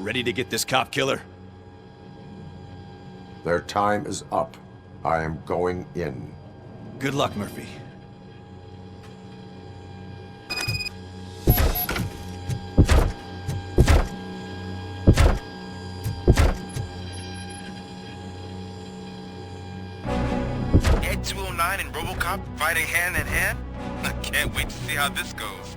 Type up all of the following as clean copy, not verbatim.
Ready to get this cop killer? Their time is up. I am going in. Good luck, Murphy. Ed 209 and RoboCop fighting hand in hand? I can't wait to see how this goes.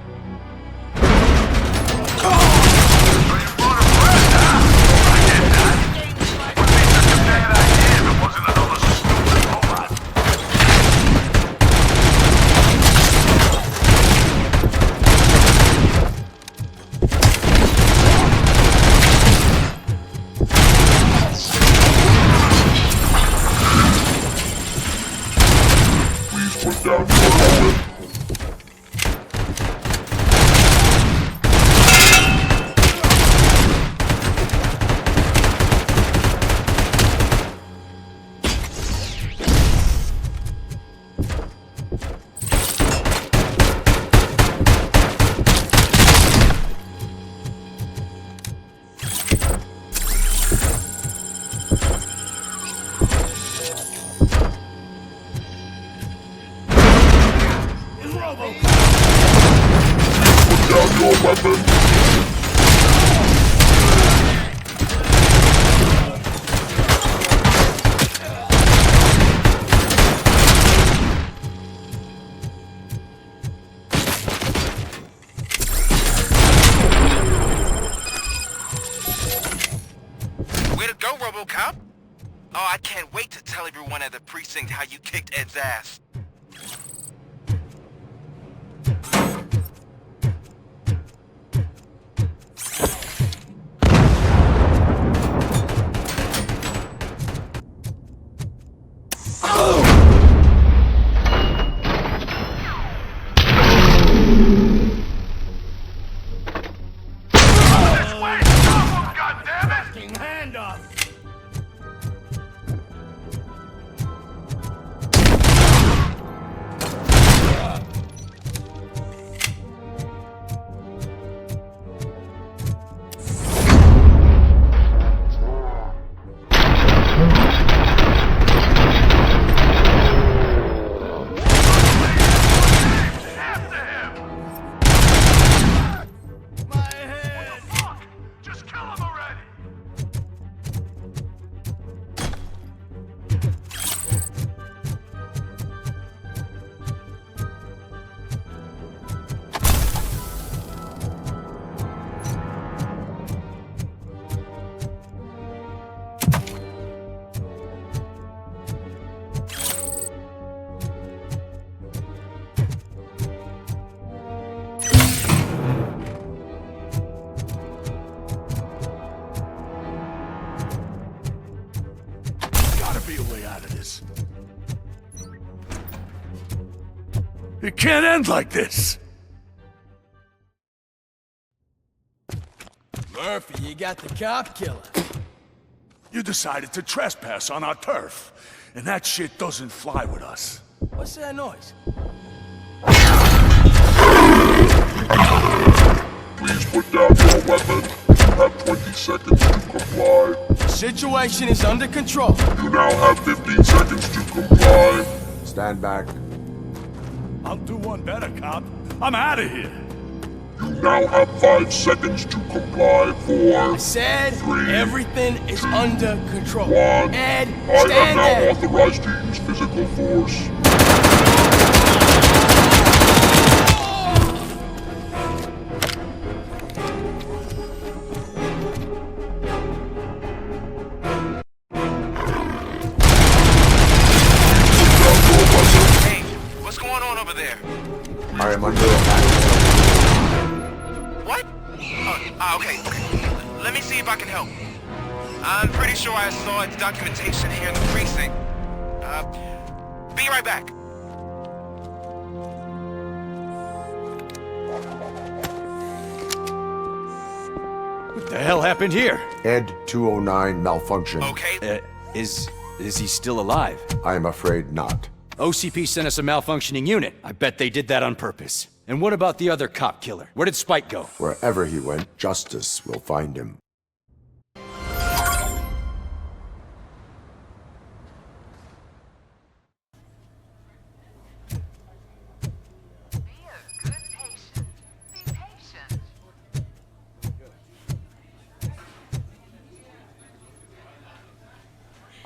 Way to go, RoboCop! Oh, I can't wait to tell everyone at the precinct how you kicked Ed's ass. It can't end like this! Murphy, you got the cop killer. You decided to trespass on our turf, and that shit doesn't fly with us. What's that noise? Please put down your weapon. You have 20 seconds to comply. The situation is under control. You now have 15 seconds to comply. Stand back. I'll do one better, cop. I'm out of here. You now have 5 seconds to comply. 4, I said 3, everything is under control. 1. Ed, I am stand now there. authorized to use physical force. I am under attack. What? Okay. Let me see if I can help. I'm pretty sure I saw its documentation here in the precinct. Be right back. What the hell happened here? Ed 209 malfunction. Okay. Is he still alive? I am afraid not. OCP sent us a malfunctioning unit. I bet they did that on purpose. And what about the other cop killer? Where did Spike go? Wherever he went, justice will find him.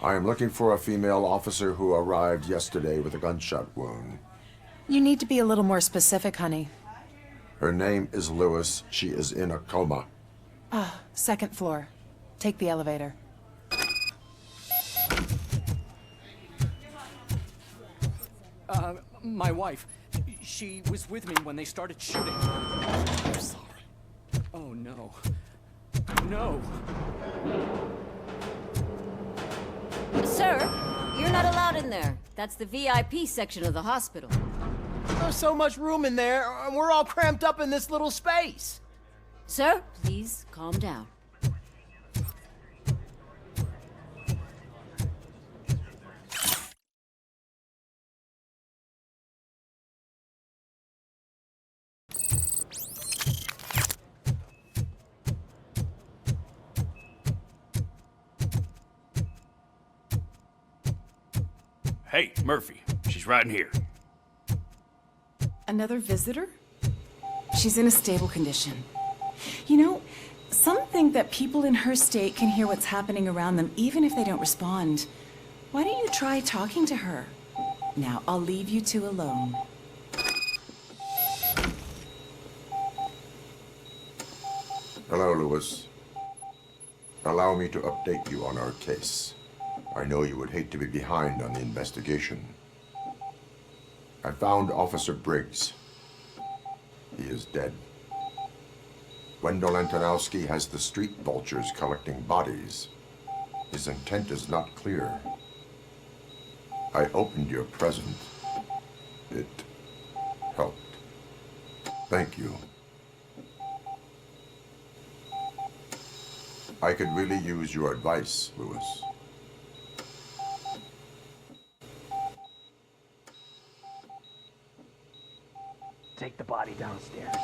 I am looking for a female officer who arrived yesterday with a gunshot wound. You need to be a little more specific, honey. Her name is Lewis. She is in a coma. Second floor. Take the elevator. My wife. She was with me when they started shooting. I'm sorry. Oh, no. No. Sir, you're not allowed in there. That's the VIP section of the hospital. There's so much room in there, and we're all cramped up in this little space. Sir, please calm down. Hey, Murphy. She's right in here. Another visitor? She's in a stable condition. You know, some think that people in her state can hear what's happening around them even if they don't respond. Why don't you try talking to her? Now, I'll leave you two alone. Hello, Lewis. Allow me to update you on our case. I know you would hate to be behind on the investigation. I found Officer Briggs. He is dead. Wendell Antonowski has the street vultures collecting bodies. His intent is not clear. I opened your present. It helped. Thank you. I could really use your advice, Lewis. Take the body downstairs.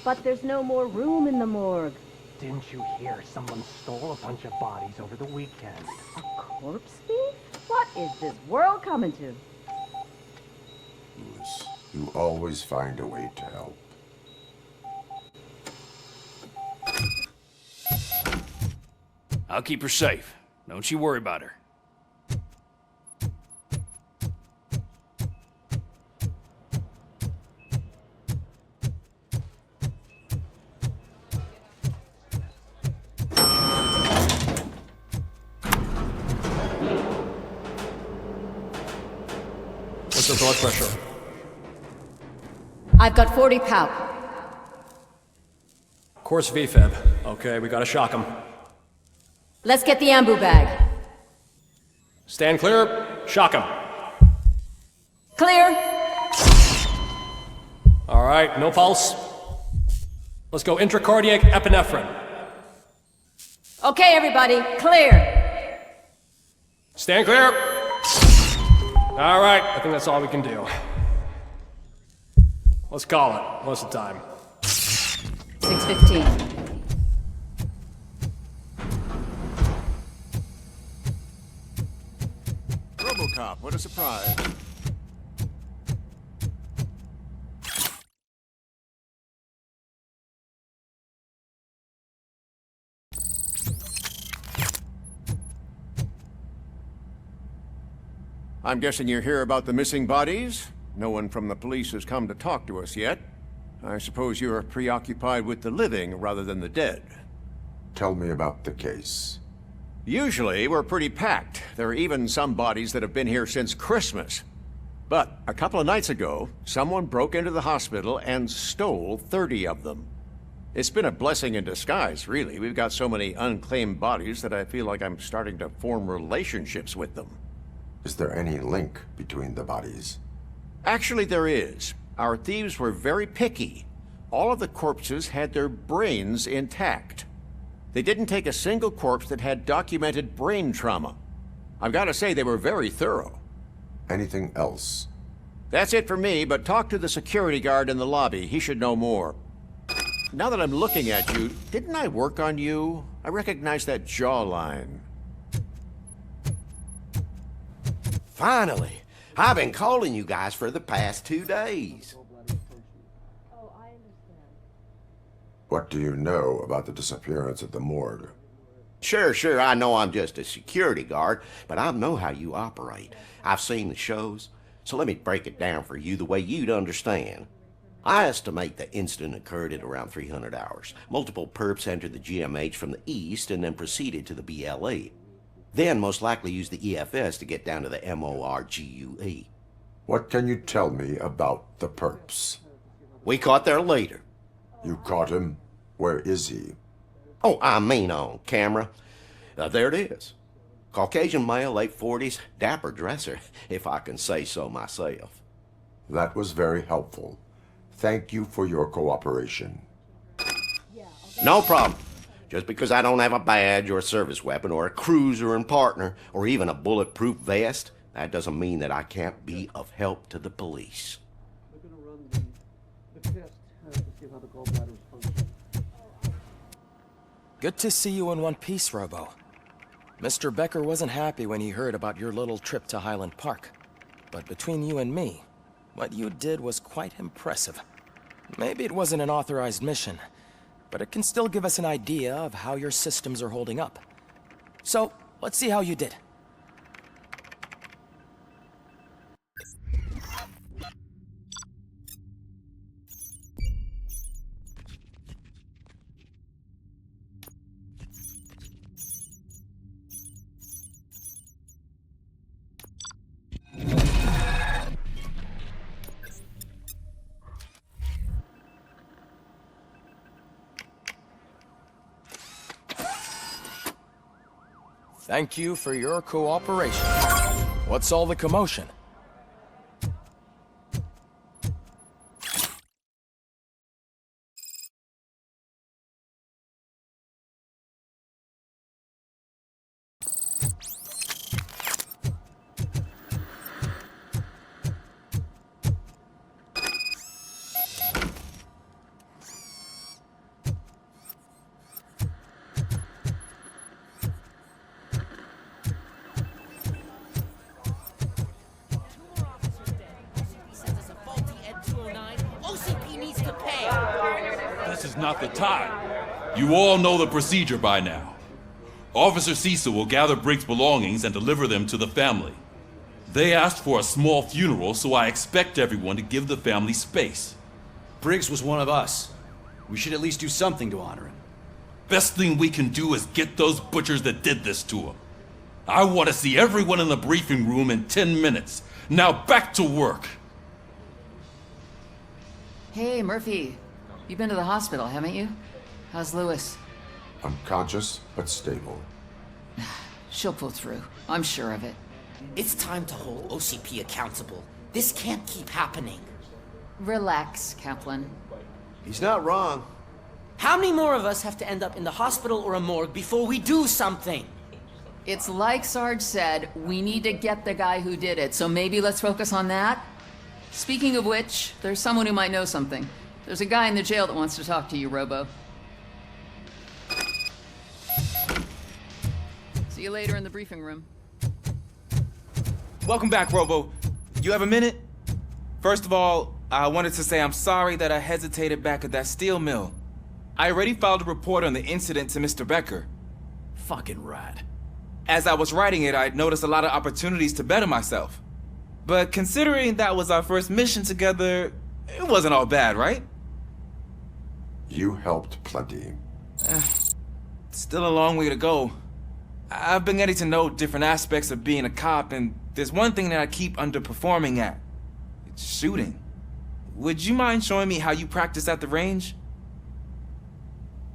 But there's no more room in the morgue. Didn't you hear someone stole a bunch of bodies over the weekend? A corpse thief? What is this world coming to? Lewis, you always find a way to help. I'll keep her safe. Don't you worry about her. What's her blood pressure? I've got 40 pow. Course VFib. Okay, we gotta shock him. Let's get the ambu bag. Stand clear. Shock him. Clear. All right, no pulse. Let's go intracardiac epinephrine. Okay, everybody, clear. Stand clear. All right, I think that's all we can do. Let's call it. What's the time? 6:15. RoboCop, what a surprise. I'm guessing you're here about the missing bodies? No one from the police has come to talk to us yet. I suppose you're preoccupied with the living rather than the dead. Tell me about the case. Usually, we're pretty packed. There are even some bodies that have been here since Christmas. But a couple of nights ago, someone broke into the hospital and stole 30 of them. It's been a blessing in disguise, really. We've got so many unclaimed bodies that I feel like I'm starting to form relationships with them. Is there any link between the bodies? Actually, there is. Our thieves were very picky. All of the corpses had their brains intact. They didn't take a single corpse that had documented brain trauma. I've got to say, they were very thorough. Anything else? That's it for me, but talk to the security guard in the lobby. He should know more. Now that I'm looking at you, didn't I work on you? I recognize that jawline. Finally! I've been calling you guys for the past 2 days. Oh, I understand. What do you know about the disappearance at the morgue? Sure, I know I'm just a security guard, but I know how you operate. I've seen the shows, so let me break it down for you the way you'd understand. I estimate the incident occurred at around 300 hours. Multiple perps entered the GMH from the east and then proceeded to the BLE. Then most likely used the EFS to get down to the MORGUE. What can you tell me about the perps? We caught their leader. You caught him? Where is he? Oh, I mean on camera. There it is. Caucasian male, late 40s, dapper dresser, if I can say so myself. That was very helpful. Thank you for your cooperation. No problem. Just because I don't have a badge or a service weapon or a cruiser and partner or even a bulletproof vest, that doesn't mean that I can't be of help to the police. Good to see you in one piece, Robo. Mr. Becker wasn't happy when he heard about your little trip to Highland Park. But between you and me, what you did was quite impressive. Maybe it wasn't an authorized mission, but it can still give us an idea of how your systems are holding up. So, let's see how you did. Thank you for your cooperation. What's all the commotion? This is not the time. You all know the procedure by now. Officer Cecil will gather Briggs' belongings and deliver them to the family. They asked for a small funeral, so I expect everyone to give the family space. Briggs was one of us. We should at least do something to honor him. Best thing we can do is get those butchers that did this to him. I want to see everyone in the briefing room in 10 minutes. Now back to work. Hey, Murphy. You've been to the hospital, haven't you? How's Lewis? Unconscious, but stable. She'll pull through. I'm sure of it. It's time to hold OCP accountable. This can't keep happening. Relax, Kaplan. He's not wrong. How many more of us have to end up in the hospital or a morgue before we do something? It's like Sarge said, we need to get the guy who did it, so maybe let's focus on that? Speaking of which, there's someone who might know something. There's a guy in the jail that wants to talk to you, Robo. See you later in the briefing room. Welcome back, Robo. You have a minute? First of all, I wanted to say I'm sorry that I hesitated back at that steel mill. I already filed a report on the incident to Mr. Becker. Fucking rad. As I was writing it, I'd noticed a lot of opportunities to better myself. But considering that was our first mission together, it wasn't all bad, right? You helped plenty. Still a long way to go. I've been getting to know different aspects of being a cop, and there's one thing that I keep underperforming at. It's shooting. Would you mind showing me how you practice at the range?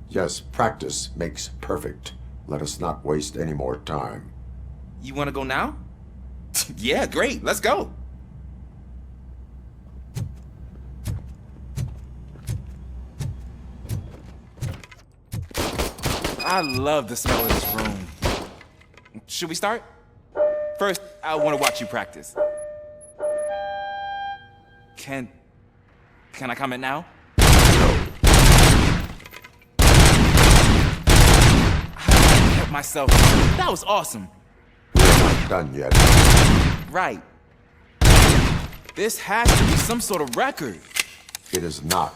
Yes, practice makes perfect. Let us not waste any more time. You want to go now? Yeah, great. Let's go. I love the smell of this room. Should we start? First, I want to watch you practice. Can I comment now? I help myself. That was awesome. We're not done yet. Right. This has to be some sort of record. It is not.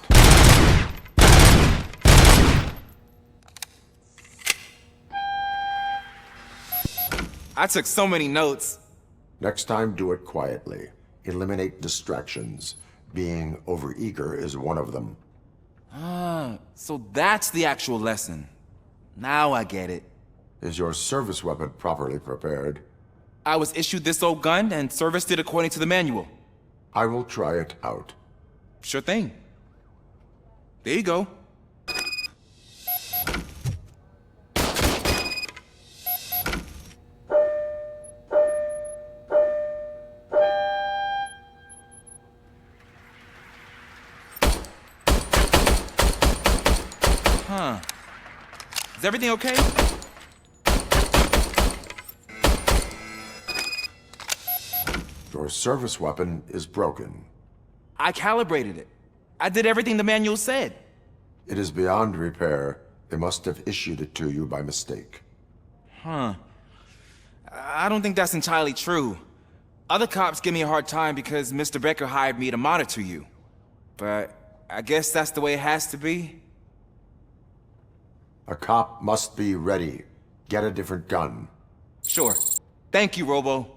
I took so many notes. Next time, do it quietly. Eliminate distractions. Being overeager is one of them. Ah, so that's the actual lesson. Now I get it. Is your service weapon properly prepared? I was issued this old gun and serviced it according to the manual. I will try it out. Sure thing. There you go. Huh. Is everything okay? Your service weapon is broken. I calibrated it. I did everything the manual said. It is beyond repair. They must have issued it to you by mistake. Huh. I don't think that's entirely true. Other cops give me a hard time because Mr. Becker hired me to monitor you. But I guess that's the way it has to be. A cop must be ready. Get a different gun. Sure. Thank you, Robo.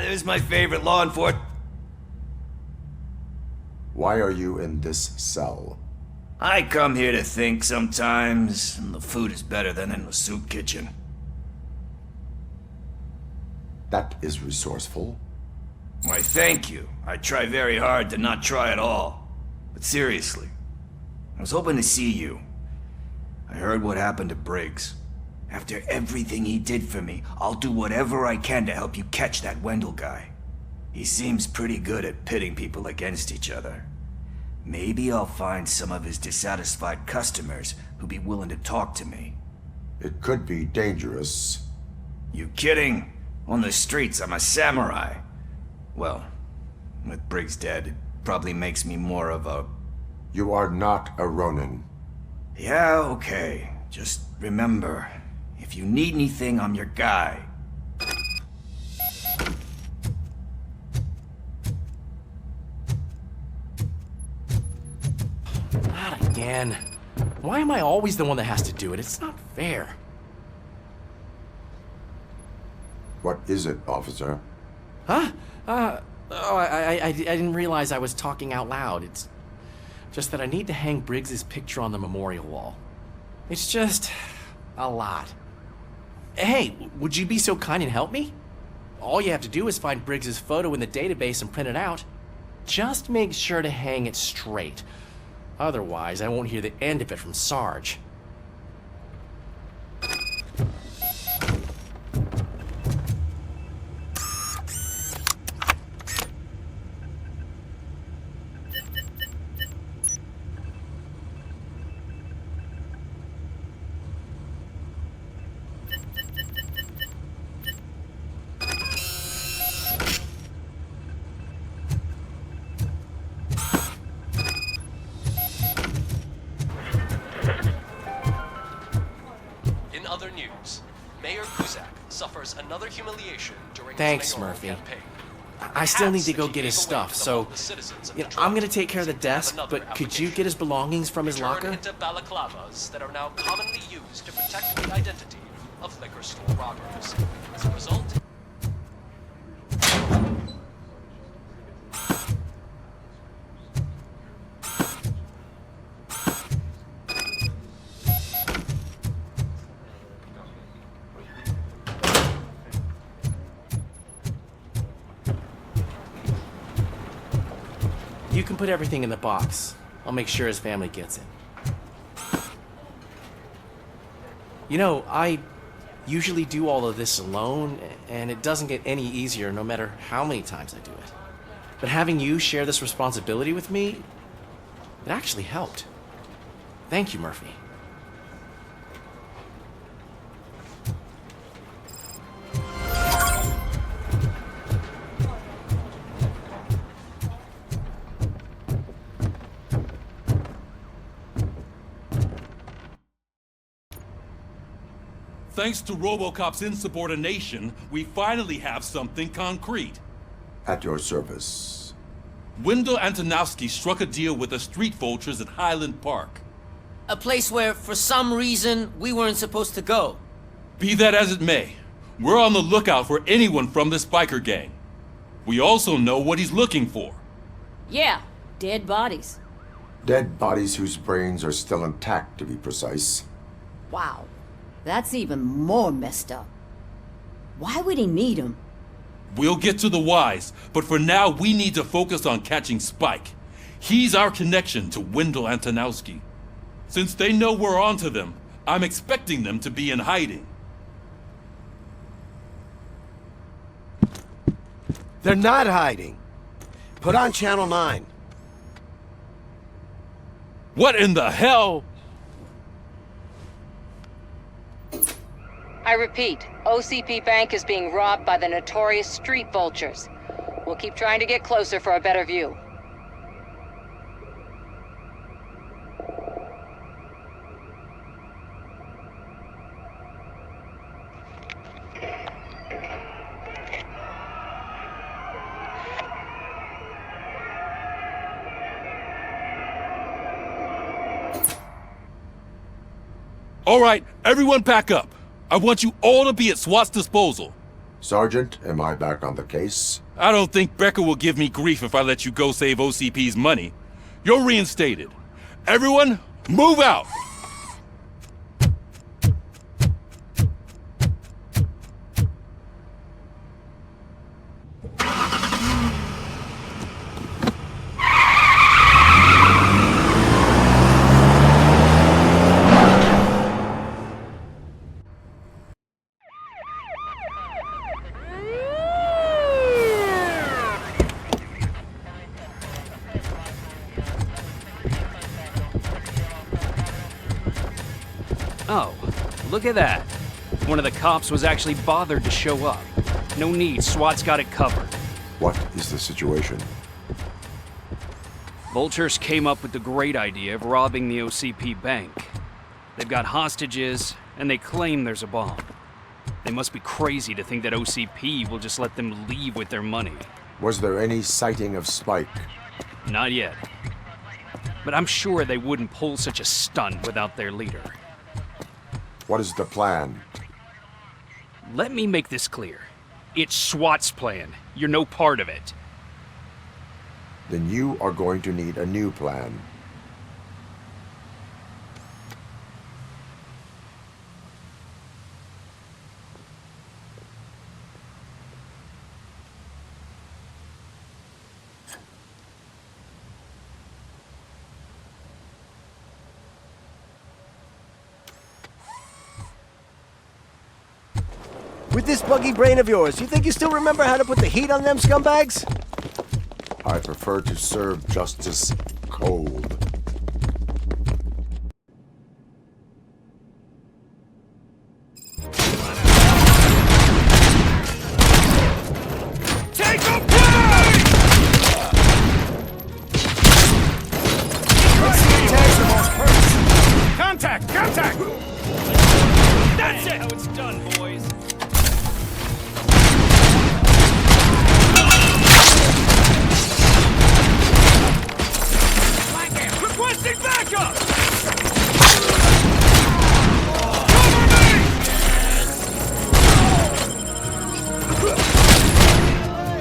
There's my favorite law enforcement. Why are you in this cell? I come here to think sometimes, and the food is better than in the soup kitchen. That is resourceful. Why, thank you. I try very hard to not try at all. But seriously, I was hoping to see you. I heard what happened to Briggs. After everything he did for me, I'll do whatever I can to help you catch that Wendell guy. He seems pretty good at pitting people against each other. Maybe I'll find some of his dissatisfied customers who'd be willing to talk to me. It could be dangerous. You kidding? On the streets, I'm a samurai. Well, with Briggs dead, it probably makes me more of a... You are not a Ronin. Yeah, okay. Just remember, if you need anything, I'm your guy. Not again. Why am I always the one that has to do it? It's not fair. What is it, officer? Huh? I didn't realize I was talking out loud. It's just that I need to hang Briggs's picture on the memorial wall. It's just a lot. Hey, would you be so kind and help me? All you have to do is find Briggs's photo in the database and print it out. Just make sure to hang it straight. Otherwise, I won't hear the end of it from Sarge. Another humiliation during Thanks, Murphy. Campaign. I still need to go get his stuff, so I'm gonna take care of the desk, but could you get his belongings from his locker? Into balaclavas that are now commonly used to protect the identity of liquor store robbers. As a result, you can put everything in the box. I'll make sure his family gets it. You know, I usually do all of this alone, and it doesn't get any easier no matter how many times I do it. But having you share this responsibility with me, it actually helped. Thank you, Murphy. Thanks to RoboCop's insubordination, we finally have something concrete. At your service. Wendell Antonowski struck a deal with the street vultures at Highland Park. A place where, for some reason, we weren't supposed to go. Be that as it may, we're on the lookout for anyone from this biker gang. We also know what he's looking for. Yeah, dead bodies. Dead bodies whose brains are still intact, to be precise. Wow, that's even more messed up. Why would he need them? We'll get to the whys, but for now we need to focus on catching Spike. He's our connection to Wendell Antonowski. Since they know we're onto them, I'm expecting them to be in hiding. They're not hiding. Put on Channel 9. What in the hell? I repeat, OCP Bank is being robbed by the notorious street vultures. We'll keep trying to get closer for a better view. All right, everyone back up. I want you all to be at SWAT's disposal. Sergeant, am I back on the case? I don't think Becker will give me grief if I let you go save OCP's money. You're reinstated. Everyone, move out! Oh, look at that. One of the cops was actually bothered to show up. No need, SWAT's got it covered. What is the situation? Vultures came up with the great idea of robbing the OCP Bank. They've got hostages, and they claim there's a bomb. They must be crazy to think that OCP will just let them leave with their money. Was there any sighting of Spike? Not yet. But I'm sure they wouldn't pull such a stunt without their leader. What is the plan? Let me make this clear. It's SWAT's plan. You're no part of it. Then you are going to need a new plan. With this buggy brain of yours, you think you still remember how to put the heat on them scumbags? I prefer to serve justice cold. Take a break! Contact! Contact! That's it! How it's done, boys. Requesting backup!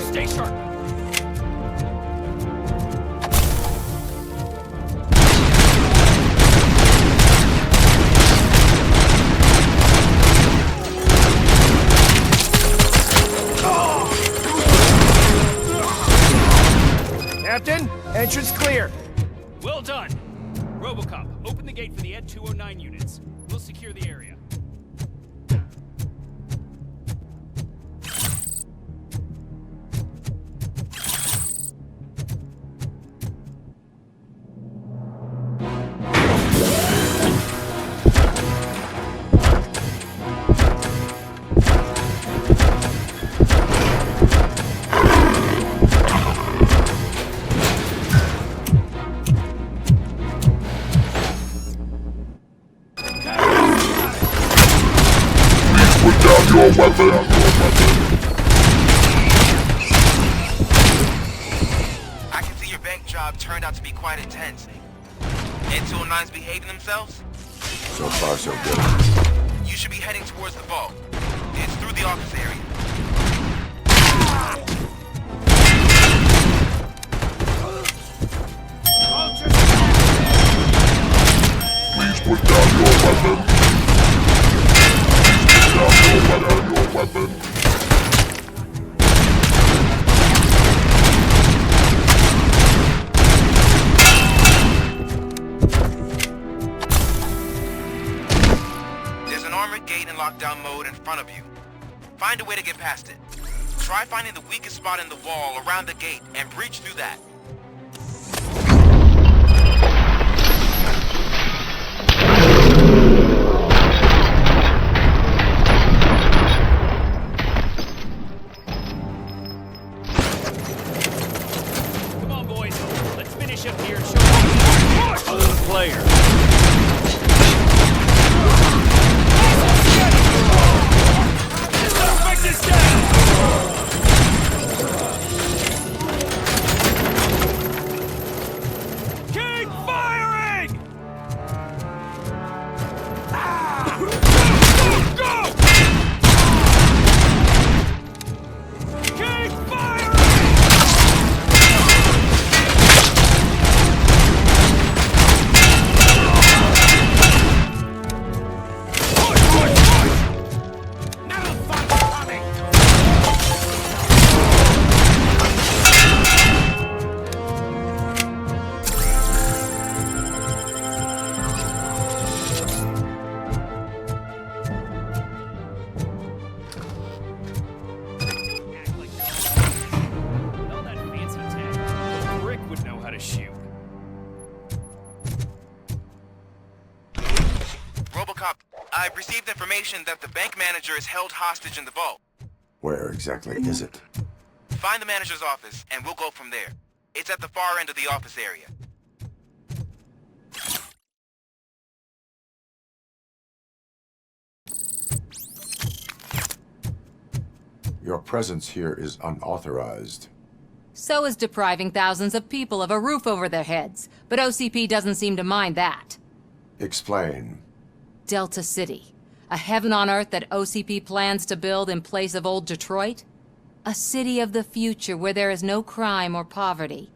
Stay sharp. Captain, entrance clear. Well done. RoboCop, open the gate for the Ed 209 units. We'll secure the area. Your weapon. I can see turned out to be quite intense. N209's behaving themselves? So far, so good. You should be heading towards the vault. It's through the office area. Please put down your weapon. Please put down your weapon. There's an armored gate in lockdown mode in front of you. Find a way to get past it. Try finding the weakest spot in the wall around the gate and breach through that. Come on, boys. Let's finish up here and show them the player. Break this down! King firing! Go! King all that fancy tech. Rick would know how to shoot. RoboCop, I've received information that the bank manager is held hostage in the vault. Where exactly is it? Find the manager's office, and we'll go from there. It's at the far end of the office area. Your presence here is unauthorized. So is depriving thousands of people of a roof over their heads. But OCP doesn't seem to mind that. Explain. Delta City. A heaven on earth that OCP plans to build in place of old Detroit? A city of the future where there is no crime or poverty.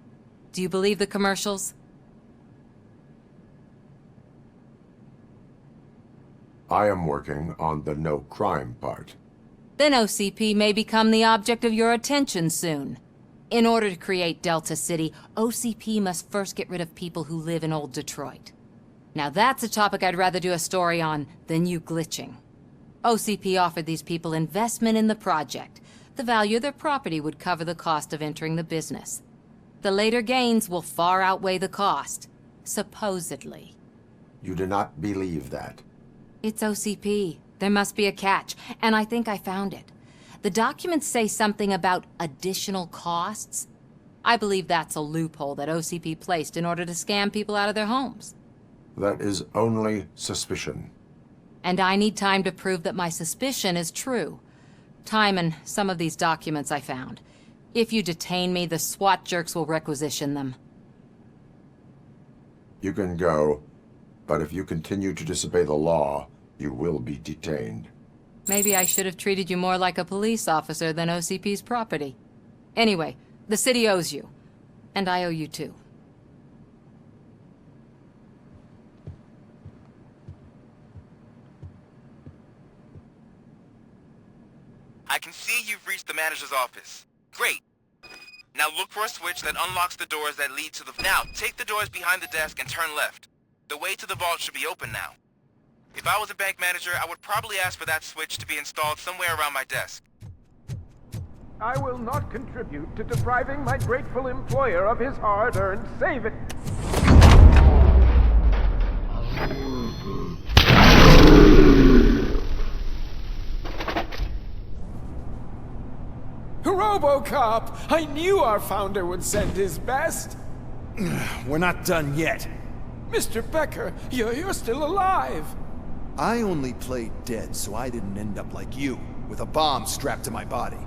Do you believe the commercials? I am working on the no crime part. Then OCP may become the object of your attention soon. In order to create Delta City, OCP must first get rid of people who live in old Detroit. Now that's a topic I'd rather do a story on than you glitching. OCP offered these people investment in the project. The value of their property would cover the cost of entering the business. The later gains will far outweigh the cost, supposedly. You do not believe that. It's OCP. There must be a catch, and I think I found it. The documents say something about additional costs. I believe that's a loophole that OCP placed in order to scam people out of their homes. That is only suspicion. And I need time to prove that my suspicion is true. Time and some of these documents I found. If you detain me, the SWAT jerks will requisition them. You can go, but if you continue to disobey the law, you will be detained. Maybe I should have treated you more like a police officer than OCP's property. Anyway, the city owes you. And I owe you too. I can see you've reached the manager's office. Great. Now look for a switch that unlocks the doors that lead to the... Now, take the doors behind the desk and turn left. The way to the vault should be open now. If I was a bank manager, I would probably ask for that switch to be installed somewhere around my desk. I will not contribute to depriving my grateful employer of his hard-earned savings. RoboCop! I knew our founder would send his best! We're not done yet. Mr. Becker, you're still alive! I only played dead so I didn't end up like you, with a bomb strapped to my body.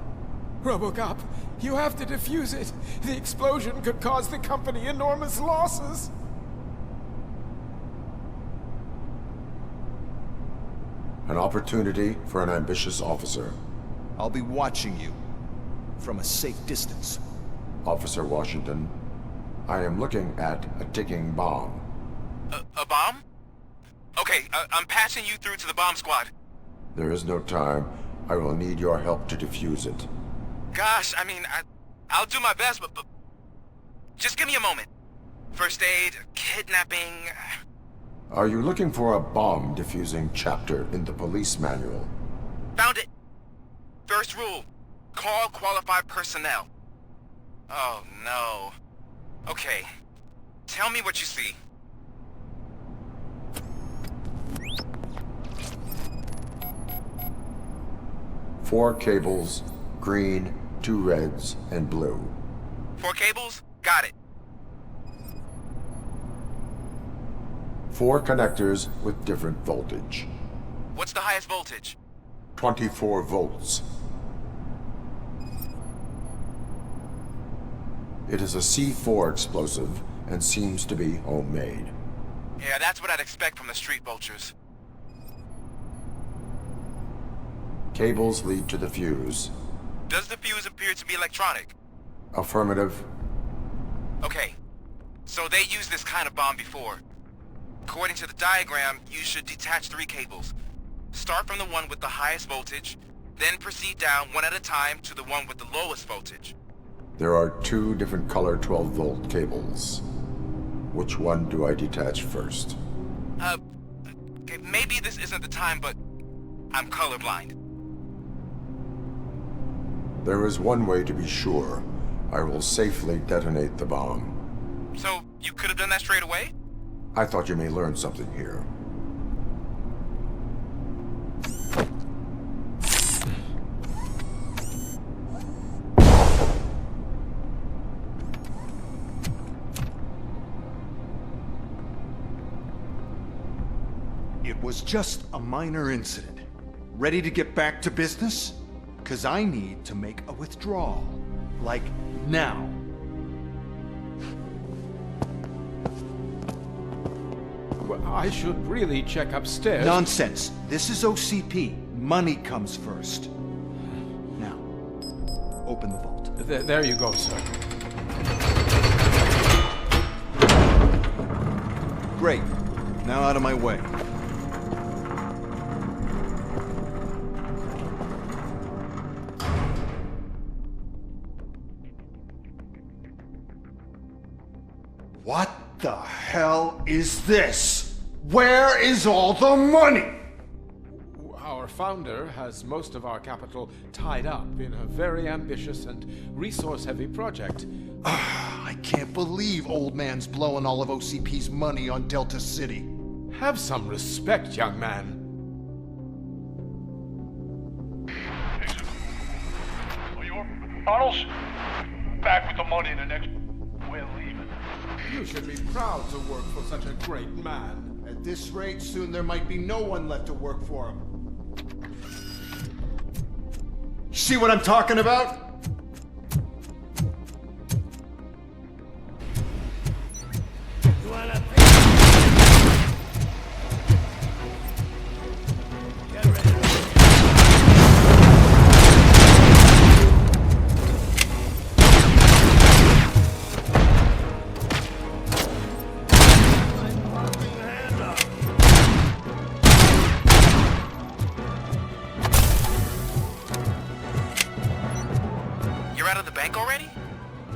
RoboCop, you have to defuse it. The explosion could cause the company enormous losses. An opportunity for an ambitious officer. I'll be watching you from a safe distance. Officer Washington, I am looking at a ticking bomb. A bomb? Okay, I'm passing you through to the bomb squad. There is no time. I will need your help to defuse it. Gosh, I mean, I'll do my best, but just give me a moment. First aid, kidnapping... Are you looking for a bomb defusing chapter in the police manual? Found it! First rule, call qualified personnel. Oh, no. Okay, tell me what you see. Four cables, green, 2 reds, and blue. 4 cables? Got it. 4 connectors with different voltage. What's the highest voltage? 24 volts. It is a C4 explosive and seems to be homemade. Yeah, that's what I'd expect from the street vultures. Cables lead to the fuse. Does the fuse appear to be electronic? Affirmative. Okay, so they used this kind of bomb before. According to the diagram, you should detach 3 cables. Start from the one with the highest voltage, then proceed down one at a time to the one with the lowest voltage. There are 2 different color 12-volt cables. Which one do I detach first? Okay, maybe this isn't the time, but I'm colorblind. There is one way to be sure. I will safely detonate the bomb. So, you could have done that straight away? I thought you may learn something here. It was just a minor incident. Ready to get back to business? 'Cause I need to make a withdrawal. Like, now. Well, I should really check upstairs. Nonsense. This is OCP. Money comes first. Now, open the vault. There you go, sir. Great. Now out of my way. What the hell is this? Where is all the money? Our founder has most of our capital tied up in a very ambitious and resource-heavy project. I can't believe old man's blowing all of OCP's money on Delta City. Have some respect, young man. Arnold's back with the money in the next... We're leaving. You should be proud to work for such a great man. At this rate, soon there might be no one left to work for him. See what I'm talking about?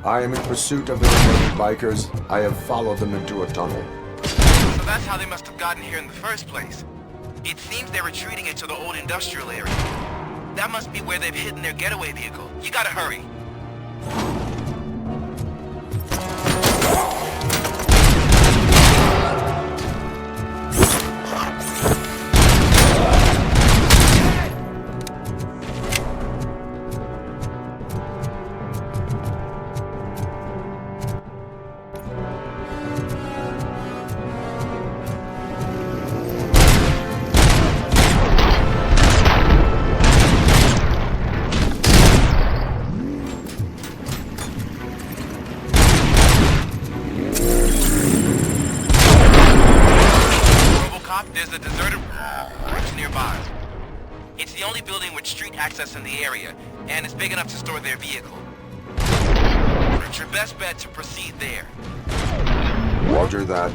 I am in pursuit of the remaining bikers. I have followed them into a tunnel. So that's how they must have gotten here in the first place. It seems they're retreating into the old industrial area. That must be where they've hidden their getaway vehicle. You gotta hurry. top, there's a deserted branch nearby. It's the only building with street access in the area, and it's big enough to store their vehicle. It's your best bet to proceed there. Roger that.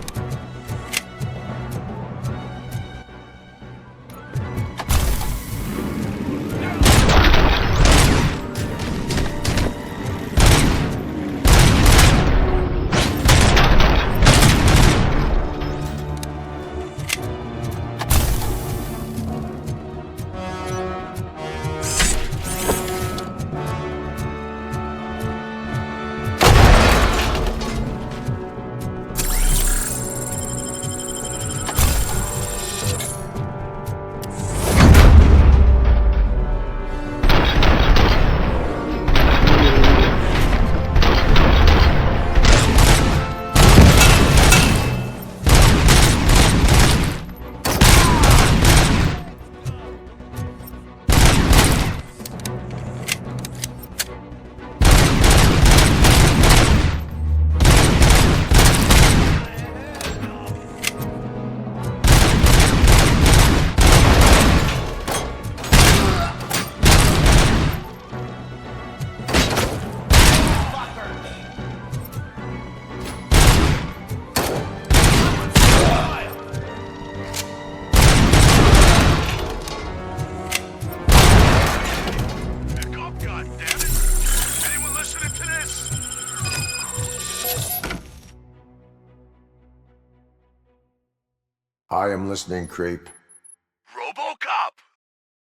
I am listening, Creep. RoboCop!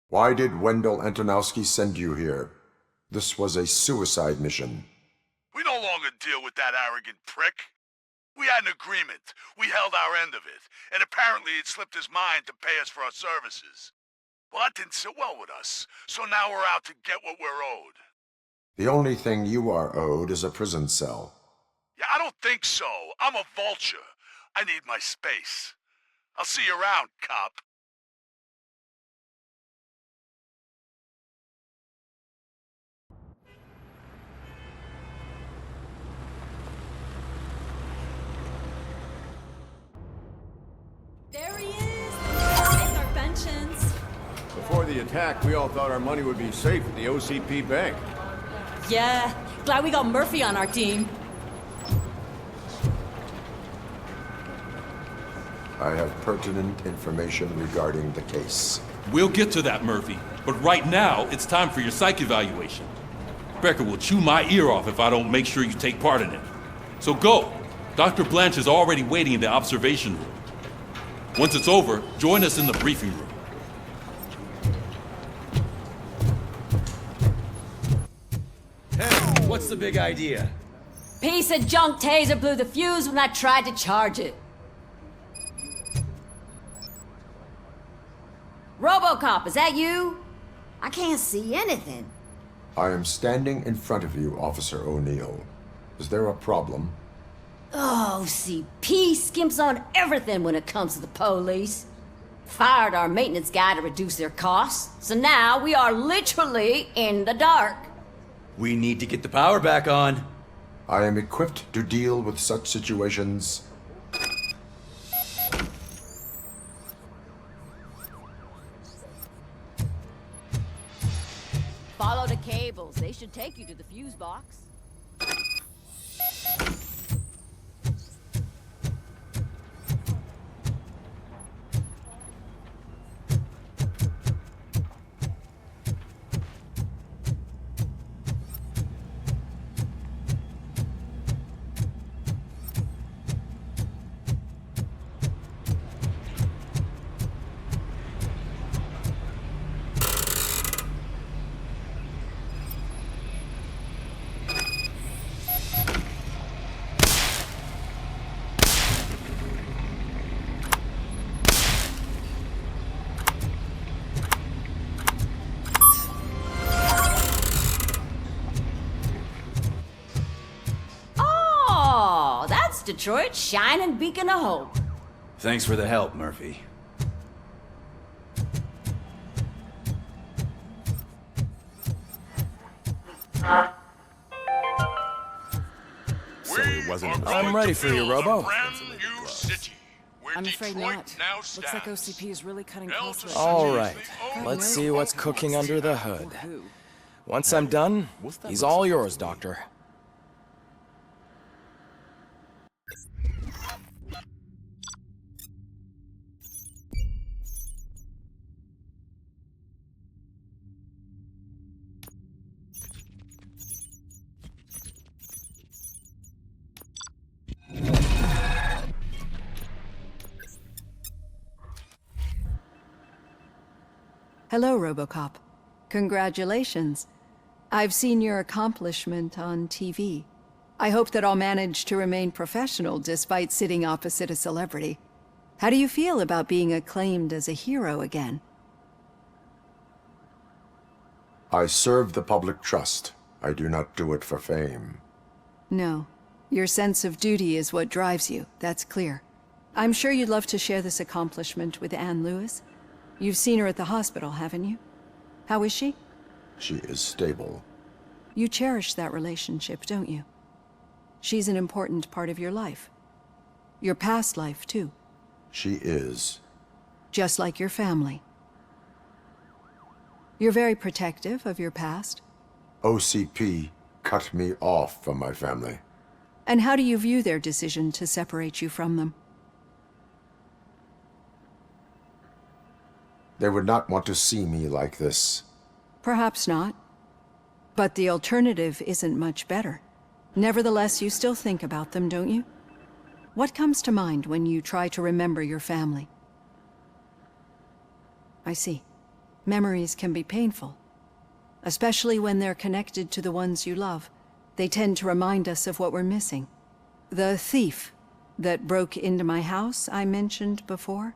Why did Wendell Antonowski send you here? This was a suicide mission. We no longer deal with that arrogant prick. We had an agreement. We held our end of it, and apparently it slipped his mind to pay us for our services. Well, that didn't sit well with us, so now we're out to get what we're owed. The only thing you are owed is a prison cell. Yeah, I don't think so. I'm a vulture. I need my space. I'll see you around, cop. There he is! Take our pensions. Before the attack, we all thought our money would be safe at the OCP Bank. Yeah, glad we got Murphy on our team. I have pertinent information regarding the case. We'll get to that, Murphy. But right now, it's time for your psych evaluation. Becker will chew my ear off if I don't make sure you take part in it. So go. Dr. Blanche is already waiting in the observation room. Once it's over, join us in the briefing room. Hey, what's the big idea? Piece of junk taser blew the fuse when I tried to charge it. RoboCop, is that you? I can't see anything. I am standing in front of you, Officer O'Neill. Is there a problem? Oh, OCP skimps on everything when it comes to the police. Fired our maintenance guy to reduce their costs, so now we are literally in the dark. We need to get the power back on. I am equipped to deal with such situations. Follow the cables. They should take you to the fuse box. Detroit's shining beacon of hope. Thanks for the help, Murphy. So it wasn't. I'm ready for you, Robo. Brand new city. I'm afraid not. Looks like OCP is really cutting costs right now. All right, let's see what's cooking under the hood. Once I'm done, he's all yours, Doctor. Hello, RoboCop. Congratulations. I've seen your accomplishment on TV. I hope that I'll manage to remain professional despite sitting opposite a celebrity. How do you feel about being acclaimed as a hero again? I serve the public trust. I do not do it for fame. No. Your sense of duty is what drives you, that's clear. I'm sure you'd love to share this accomplishment with Anne Lewis. You've seen her at the hospital, haven't you? How is she? She is stable. You cherish that relationship, don't you? She's an important part of your life. Your past life, too. She is. Just like your family. You're very protective of your past. OCP cut me off from my family. And how do you view their decision to separate you from them? They would not want to see me like this. Perhaps not. But the alternative isn't much better. Nevertheless, you still think about them, don't you? What comes to mind when you try to remember your family? I see. Memories can be painful. Especially when they're connected to the ones you love. They tend to remind us of what we're missing. The thief that broke into my house I mentioned before?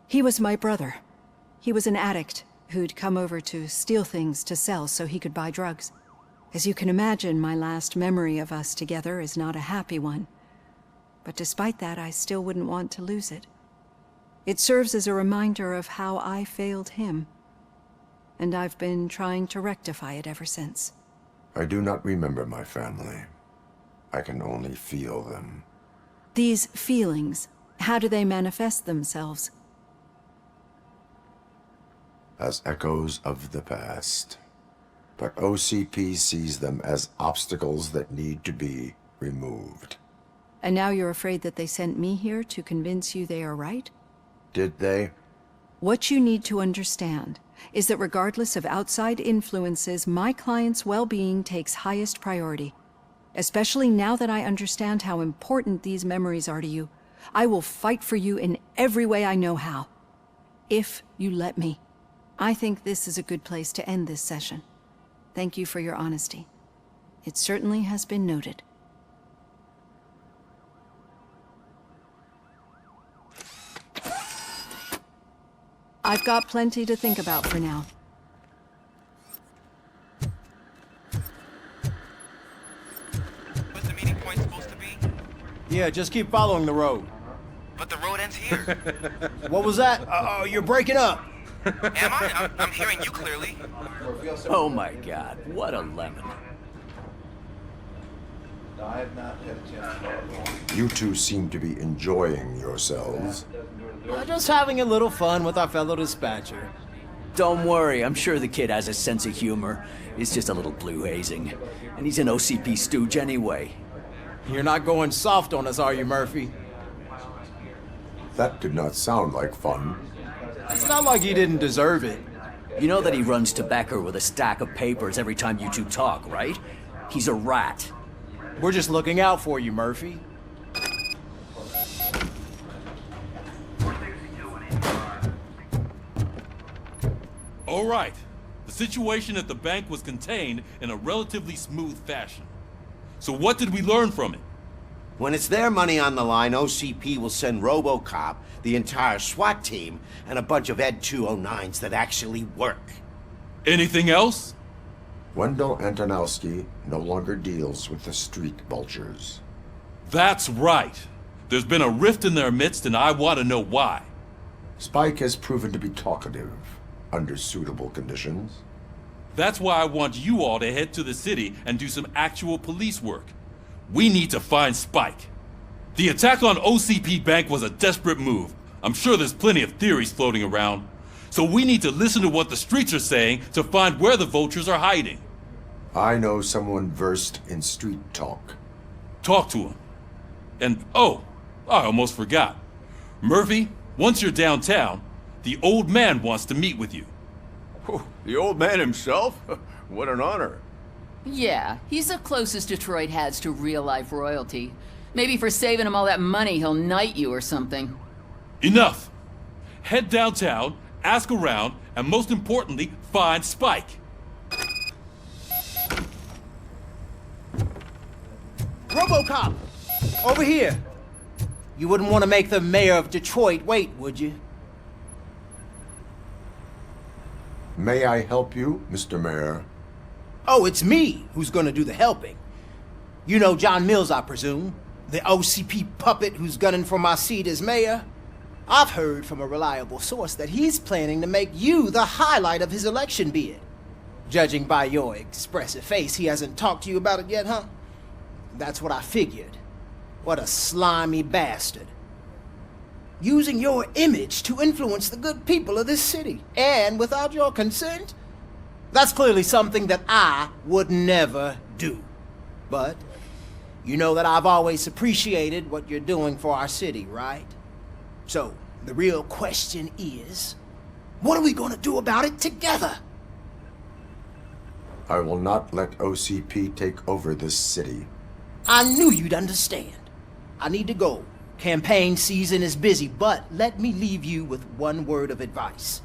He was my brother. He was an addict who'd come over to steal things to sell so he could buy drugs. As you can imagine, my last memory of us together is not a happy one. But despite that, I still wouldn't want to lose it. It serves as a reminder of how I failed him. And I've been trying to rectify it ever since. I do not remember my family. I can only feel them. These feelings, how do they manifest themselves? As echoes of the past. But OCP sees them as obstacles that need to be removed. And now you're afraid that they sent me here to convince you they are right? Did they? What you need to understand is that regardless of outside influences, my client's well-being takes highest priority. Especially now that I understand how important these memories are to you, I will fight for you in every way I know how. If you let me. I think this is a good place to end this session. Thank you for your honesty. It certainly has been noted. I've got plenty to think about for now. What's the meeting point supposed to be? Yeah, just keep following the road. But the road ends here. What was that? Oh, you're breaking up. Am I? I'm hearing you clearly. Oh my god, what a lemon. You two seem to be enjoying yourselves. Just having a little fun with our fellow dispatcher. Don't worry, I'm sure the kid has a sense of humor. It's just a little blue hazing. And he's an OCP stooge anyway. You're not going soft on us, are you, Murphy? That did not sound like fun. It's not like he didn't deserve it. You know that he runs tobacco with a stack of papers every time you two talk, right? He's a rat. We're just looking out for you, Murphy. All right. The situation at the bank was contained in a relatively smooth fashion. So what did we learn from it? When it's their money on the line, OCP will send RoboCop, the entire SWAT team, and a bunch of Ed 209s that actually work. Anything else? Wendell Antonowski no longer deals with the street vultures. That's right. There's been a rift in their midst, and I want to know why. Spike has proven to be talkative, under suitable conditions. That's why I want you all to head to the city and do some actual police work. We need to find Spike. The attack on OCP Bank was a desperate move. I'm sure there's plenty of theories floating around. So we need to listen to what the streets are saying to find where the Vultures are hiding. I know someone versed in street talk. Talk to him. And, oh, I almost forgot. Murphy, once you're downtown, the old man wants to meet with you. Oh, the old man himself? What an honor. Yeah, he's the closest Detroit has to real-life royalty. Maybe for saving him all that money, he'll knight you or something. Enough! Head downtown, ask around, and most importantly, find Spike. RoboCop! Over here! You wouldn't want to make the mayor of Detroit wait, would you? May I help you, Mr. Mayor? Oh, it's me who's gonna do the helping. You know John Mills, I presume? The OCP puppet who's gunning for my seat as mayor? I've heard from a reliable source that he's planning to make you the highlight of his election bid. Judging by your expressive face, he hasn't talked to you about it yet, huh? That's what I figured. What a slimy bastard. Using your image to influence the good people of this city, and without your consent? That's clearly something that I would never do. But you know that I've always appreciated what you're doing for our city, right? So, the real question is, what are we gonna do about it together? I will not let OCP take over this city. I knew you'd understand. I need to go. Campaign season is busy, but let me leave you with one word of advice.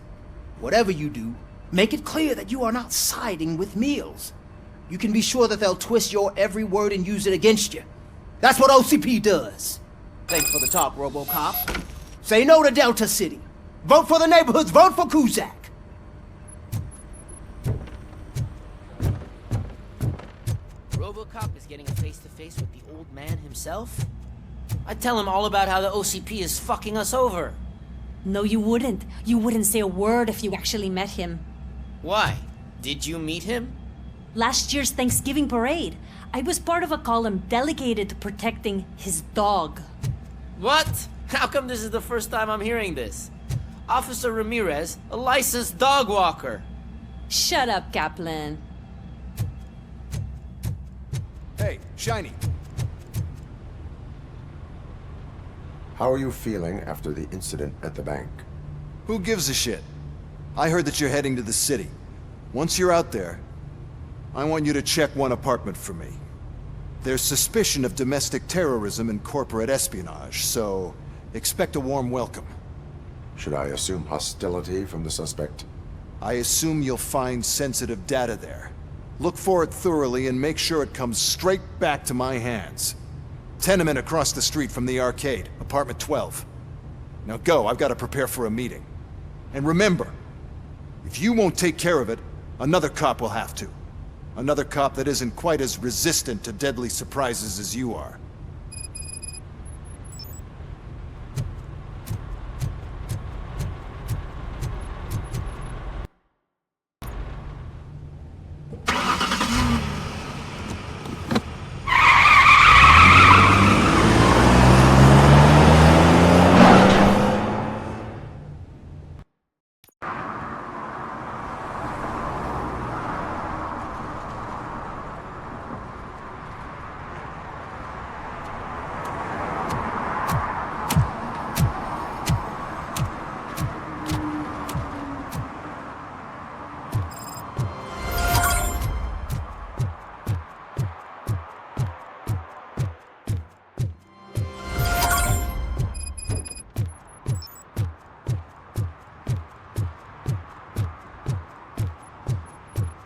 Whatever you do, make it clear that you are not siding with Mills. You can be sure that they'll twist your every word and use it against you. That's what OCP does. Thanks for the talk, RoboCop. Say no to Delta City. Vote for the neighborhoods. Vote for Kuzak. RoboCop is getting a face-to-face with the old man himself? I'd tell him all about how the OCP is fucking us over. No, you wouldn't. You wouldn't say a word if you actually met him. Why? Did you meet him? Last year's Thanksgiving parade. I was part of a column delegated to protecting his dog. What? How come this is the first time I'm hearing this? Officer Ramirez, a licensed dog walker. Shut up, Kaplan. Hey, Shiny. How are you feeling after the incident at the bank? Who gives a shit? I heard that you're heading to the city. Once you're out there, I want you to check one apartment for me. There's suspicion of domestic terrorism and corporate espionage, so expect a warm welcome. Should I assume hostility from the suspect? I assume you'll find sensitive data there. Look for it thoroughly and make sure it comes straight back to my hands. Tenement across the street from the arcade, apartment 12. Now go, I've got to prepare for a meeting. And remember, if you won't take care of it, another cop will have to. Another cop that isn't quite as resistant to deadly surprises as you are.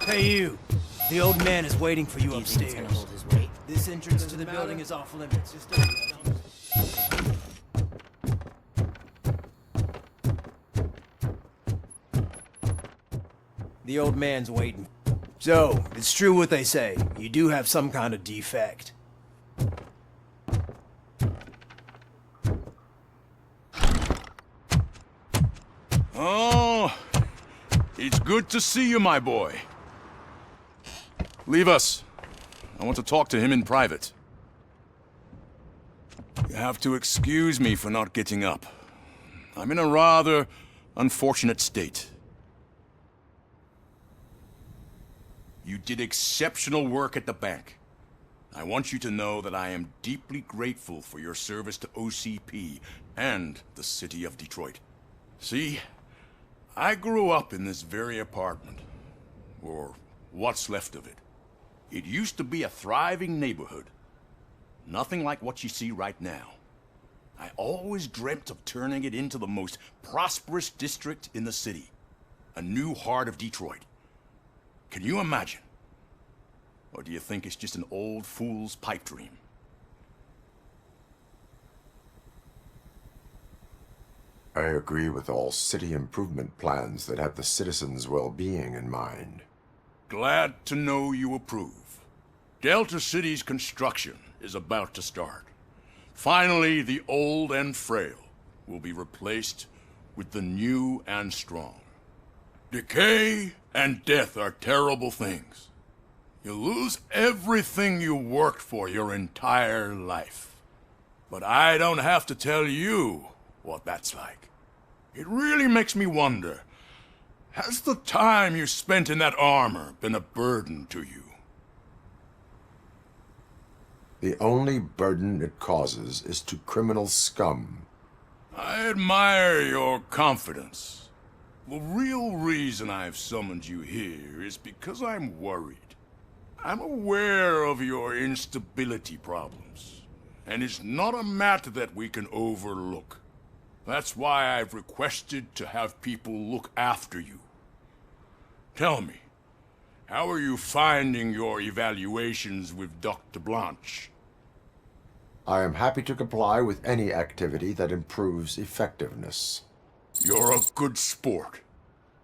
Hey you, the old man is waiting for you upstairs. This entrance to the building is off limits. Just The old man's waiting. So, it's true what they say. You do have some kind of defect. Oh, it's good to see you, my boy. Leave us. I want to talk to him in private. You have to excuse me for not getting up. I'm in a rather unfortunate state. You did exceptional work at the bank. I want you to know that I am deeply grateful for your service to OCP and the city of Detroit. See, I grew up in this very apartment, or what's left of it. It used to be a thriving neighborhood. Nothing like what you see right now. I always dreamt of turning it into the most prosperous district in the city. A new heart of Detroit. Can you imagine? Or do you think it's just an old fool's pipe dream? I agree with all city improvement plans that have the citizens' well-being in mind. Glad to know you approve. Delta City's construction is about to start. Finally, the old and frail will be replaced with the new and strong. Decay and death are terrible things. You lose everything you worked for your entire life. But I don't have to tell you what that's like. It really makes me wonder, has the time you spent in that armor been a burden to you? The only burden it causes is to criminal scum. I admire your confidence. The real reason I've summoned you here is because I'm worried. I'm aware of your instability problems, and it's not a matter that we can overlook. That's why I've requested to have people look after you. Tell me, how are you finding your evaluations with Dr. Blanche? I am happy to comply with any activity that improves effectiveness. You're a good sport.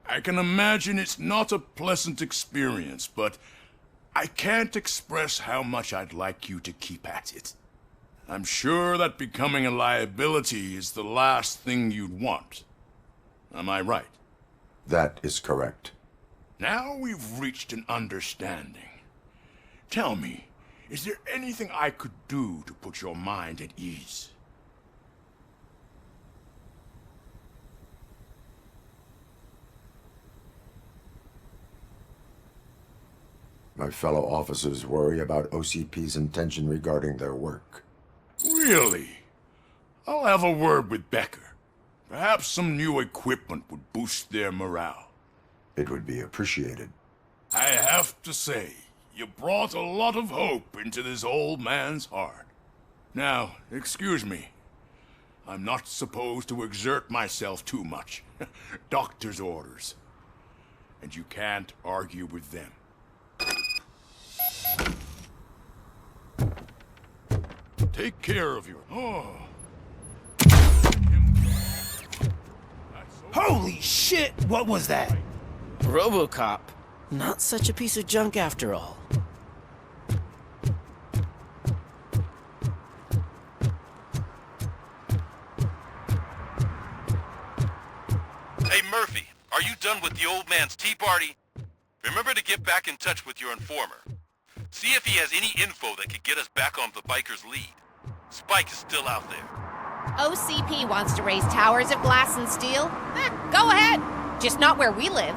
I can imagine it's not a pleasant experience, but I can't express how much I'd like you to keep at it. I'm sure that becoming a liability is the last thing you'd want. Am I right? That is correct. Now we've reached an understanding. Tell me, is there anything I could do to put your mind at ease? My fellow officers worry about OCP's intention regarding their work. Really? I'll have a word with Becker. Perhaps some new equipment would boost their morale. It would be appreciated. I have to say, you brought a lot of hope into this old man's heart. Now, excuse me. I'm not supposed to exert myself too much. Doctor's orders. And you can't argue with them. Take care of your... Oh. Holy shit! What was that? RoboCop. Not such a piece of junk after all. Hey Murphy, are you done with the old man's tea party? Remember to get back in touch with your informer. See if he has any info that could get us back on the biker's lead. Spike is still out there. OCP wants to raise towers of glass and steel? Go ahead. Just not where we live.